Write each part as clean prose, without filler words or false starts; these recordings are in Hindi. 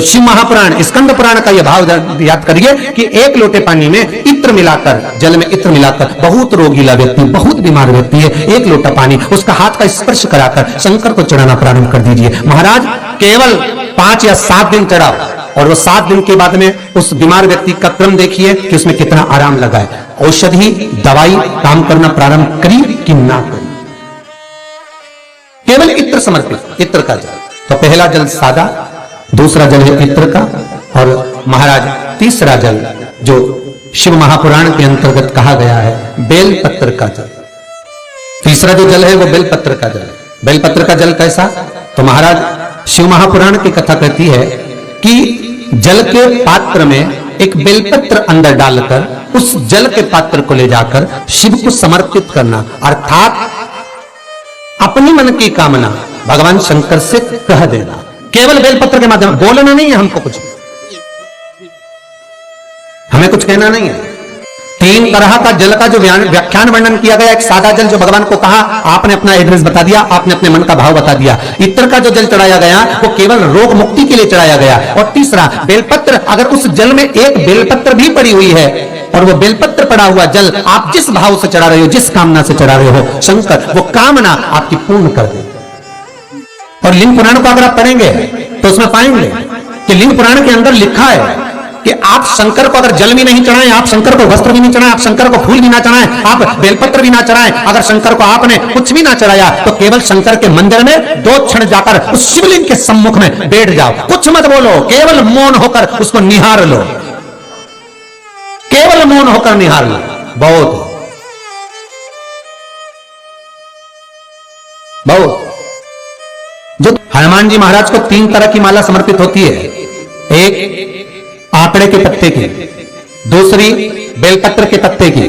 शिव महापुराण स्कंद पुराण का यह भाव याद करिए कि एक लोटे पानी में इत्र मिलाकर, जल में इत्र मिलाकर, बहुत रोगीला व्यक्ति, बहुत बीमार व्यक्ति है, एक लोटा पानी उसका हाथ का स्पर्श कराकर शंकर को चढ़ाना प्रारंभ कर दीजिए। महाराज केवल 5 या 7 दिन चढ़ाओ, और वो 7 दिन के बाद में उस बीमार व्यक्ति का क्रम देखिए कि उसमें कितना आराम लगा है। औषधि दवाई काम करना प्रारंभ करी कि ना करी। केवल इत्र समर्पित, इत्र का जल। तो पहला जल सादा, दूसरा जल है इत्र का, और महाराज तीसरा जल जो शिव महापुराण के अंतर्गत कहा गया है बेलपत्र का जल। तीसरा जो जल है वो बेलपत्र का जल। बेलपत्र का जल कैसा? तो महाराज शिव महापुराण की कथा कहती है कि जल के पात्र में एक बेलपत्र अंदर डालकर उस जल के पात्र को ले जाकर शिव को समर्पित करना, अर्थात अपनी मन की कामना भगवान शंकर से कह देना। केवल बेलपत्र के माध्यम, बोलना नहीं है हमको, कुछ हमें कुछ कहना नहीं है। 3 तरह का जल का जो व्याख्यान वर्णन किया गया, एक सादा जल जो भगवान को कहा, आपने अपना एड्रेस बता दिया, आपने अपने मन का भाव बता दिया। इत्र का जो जल चढ़ाया गया वो केवल रोग मुक्ति के लिए चढ़ाया गया। और तीसरा बेलपत्र, अगर उस जल में एक बेलपत्र भी पड़ी हुई है और वो बेलपत्र पड़ा हुआ जल आप जिस भाव से चढ़ा रहे हो, जिस कामना से चढ़ा रहे हो, शंकर वो कामना आपकी पूर्ण कर दे। और लिंग पुराण को अगर आप पढ़ेंगे तो उसमें पाएंगे कि लिंग पुराण के अंदर लिखा है कि आप शंकर को अगर जल भी नहीं चढ़ाएं, आप शंकर को वस्त्र भी नहीं चढ़ाएं, आप शंकर को फूल भी ना चढ़ाएं, आप बेलपत्र भी ना चढ़ाएं, अगर शंकर को आपने कुछ भी ना चढ़ाया तो केवल शंकर के मंदिर में 2 क्षण जाकर उस शिवलिंग के सम्मुख में बैठ जाओ, कुछ मत बोलो, केवल मौन होकर उसको निहार लो, केवल मौन होकर निहार लो। बहुत जो हनुमान जी महाराज को 3 तरह की माला समर्पित होती है। एक आंकड़े के पत्ते की, दूसरी बेलपत्र के पत्ते की,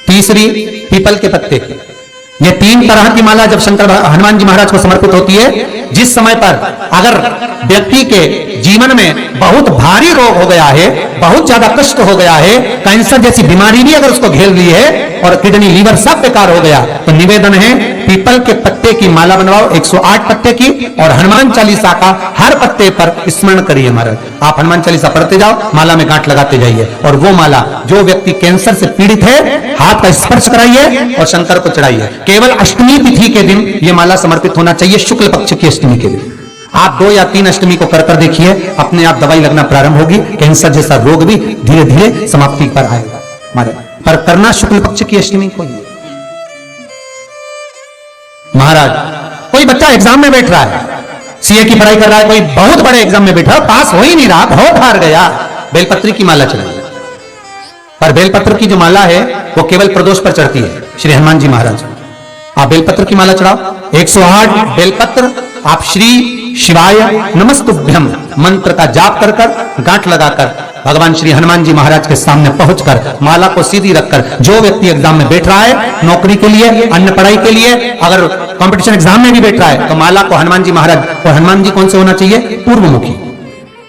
तीसरी पीपल के पत्ते की। ये 3 तरह की माला जब शंकर हनुमान जी महाराज को समर्पित होती है, जिस समय पर अगर व्यक्ति के जीवन में बहुत भारी रोग हो गया है, बहुत ज्यादा कष्ट हो गया है, कैंसर जैसी बीमारी भी अगर उसको घेर ली है और किडनी लीवर सब बेकार हो गया, तो निवेदन है पीपल के पत्ते की माला बनवाओ, 108 पत्ते की, और हनुमान चालीसा का हर पत्ते पर स्मरण करिए। महाराज आप हनुमान चालीसा पढ़ते जाओ, माला में गांठ लगाते जाइए, और वो माला जो व्यक्ति कैंसर से पीड़ित है हाथ का स्पर्श कराइए और शंकर को चढ़ाइए। केवल अष्टमी तिथि के दिन ये माला समर्पित होना चाहिए, शुक्ल पक्ष की अष्टमी के दिन। आप 2 या 3 अष्टमी को कर देखिए, अपने आप दवाई लगना प्रारंभ होगी, कैंसर जैसा रोग भी धीरे धीरे समाप्ति पर आएगा। महाराज पर करना शुक्ल पक्ष की अष्टमी को ही। महाराज कोई बच्चा एग्जाम में बैठ रहा है, सीए की पढ़ाई कर रहा है, कोई बहुत बड़े एग्जाम में बैठा, पास हो ही नहीं रहा, बहुत हार गया, बेलपत्र की माला चढ़ाई। पर बेलपत्र की जो माला है वो केवल प्रदोष पर चढ़ती है। श्री हनुमान जी महाराज आप बेलपत्र की माला चढ़ाओ, 108 बेलपत्र आप श्री शिवाय नमस्तुभ्यम मंत्र का जाप कर कर गांठ लगाकर भगवान श्री हनुमान जी महाराज के सामने पहुंचकर माला को सीधी रखकर, जो व्यक्ति एग्जाम में बैठ रहा है, नौकरी के लिए, अन्य पढ़ाई के लिए, अगर कंपटीशन एग्जाम में भी बैठ रहा है, तो माला को हनुमान जी महाराज, और हनुमान जी कौन से होना चाहिए? पूर्वमुखी।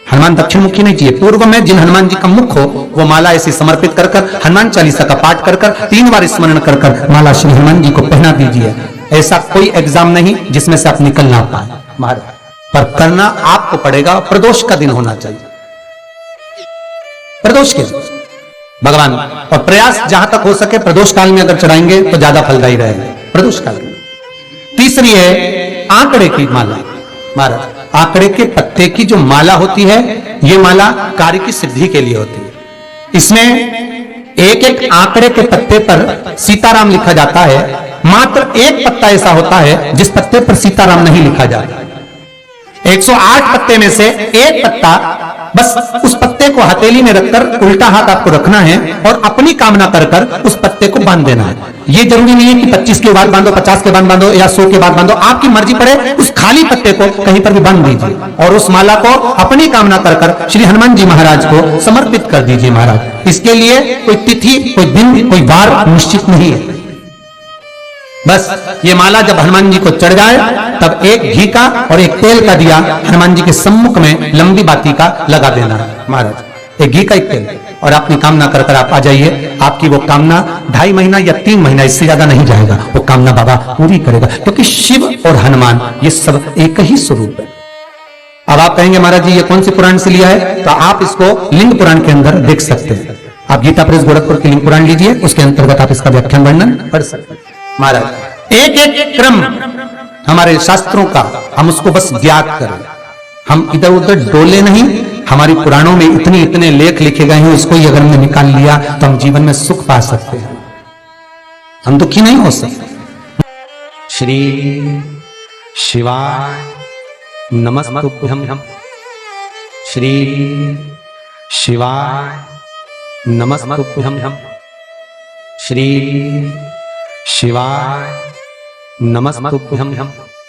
हनुमान दक्षिण मुखी नहीं चाहिए, पूर्व में जिन हनुमान जी का मुख हो वो माला ऐसी समर्पित कर कर हनुमान चालीसा का पाठ कर कर 3 बार स्मरण कर कर माला श्री हनुमान जी को पहना दीजिए। ऐसा कोई एग्जाम नहीं जिसमें से आप निकल ना पाए महाराज, पर करना आपको पड़ेगा। प्रदोष का दिन होना चाहिए, प्रदोष के दिन भगवान, और प्रयास जहां तक हो सके प्रदोष काल में अगर चढ़ाएंगे तो ज्यादा फलदायी रहेगा, प्रदोष काल में। तीसरी है आंकड़े की माला। महाराज आंकड़े के पत्ते की जो माला होती है, ये माला कार्य की सिद्धि के लिए होती है। इसमें एक एक आंकड़े के पत्ते पर सीताराम लिखा जाता है, मात्र एक पत्ता ऐसा होता है जिस पत्ते पर सीताराम नहीं लिखा जाता। 108 पत्ते में से एक पत्ता, बस उस पत्ते को हथेली में रखकर उल्टा हाथ आपको रखना है और अपनी कामना कर कर उस पत्ते को बांध देना है। ये जरूरी नहीं है कि 25 के बाद बांधो, 50 के बाद बांधो या 100 के बाद बांधो, आपकी मर्जी पड़े, उस खाली पत्ते को कहीं पर भी बांध दीजिए और उस माला को अपनी कामना कर कर श्री हनुमान जी महाराज को समर्पित कर दीजिए। महाराज इसके लिए कोई तिथि, कोई दिन, कोई वार निश्चित नहीं है। बस ये माला जब हनुमान जी को चढ़ जाए तब एक घी का और एक तेल का दिया हनुमान जी के सम्मुख में लंबी बाती का लगा देना है। महाराज एक घी का, एक तेल, और अपनी कामना कर कर आप आ जाइए। आपकी वो कामना 2.5 महीना या 3 महीना, इससे ज्यादा नहीं जाएगा, वो कामना बाबा पूरी करेगा, क्योंकि शिव और हनुमान ये सब एक ही स्वरूप है। अब आप कहेंगे महाराज जी ये कौन सी पुराण से लिया है, तो आप इसको लिंग पुराण के अंदर देख सकते हैं। आप गीता प्रेस गोरखपुर की लिंग पुराण लीजिए, उसके अंतर्गत आप इसका व्याख्यान वर्णन पढ़ सकते हैं। महाराज एक एक क्रम हमारे शास्त्रों का हम उसको बस ज्ञात करें, हम इधर उधर डोले नहीं। हमारी पुराणों में इतने इतने लेख लिखे गए हैं, उसको ही अगर हमने निकाल लिया तो हम जीवन में सुख पा सकते हैं, हम दुखी नहीं हो सकते। श्री शिवाय नमस्तुभ्यं, श्री शिवाय नमस्तुभ्यं, श्री शिवाय नमस्तुभ्यं।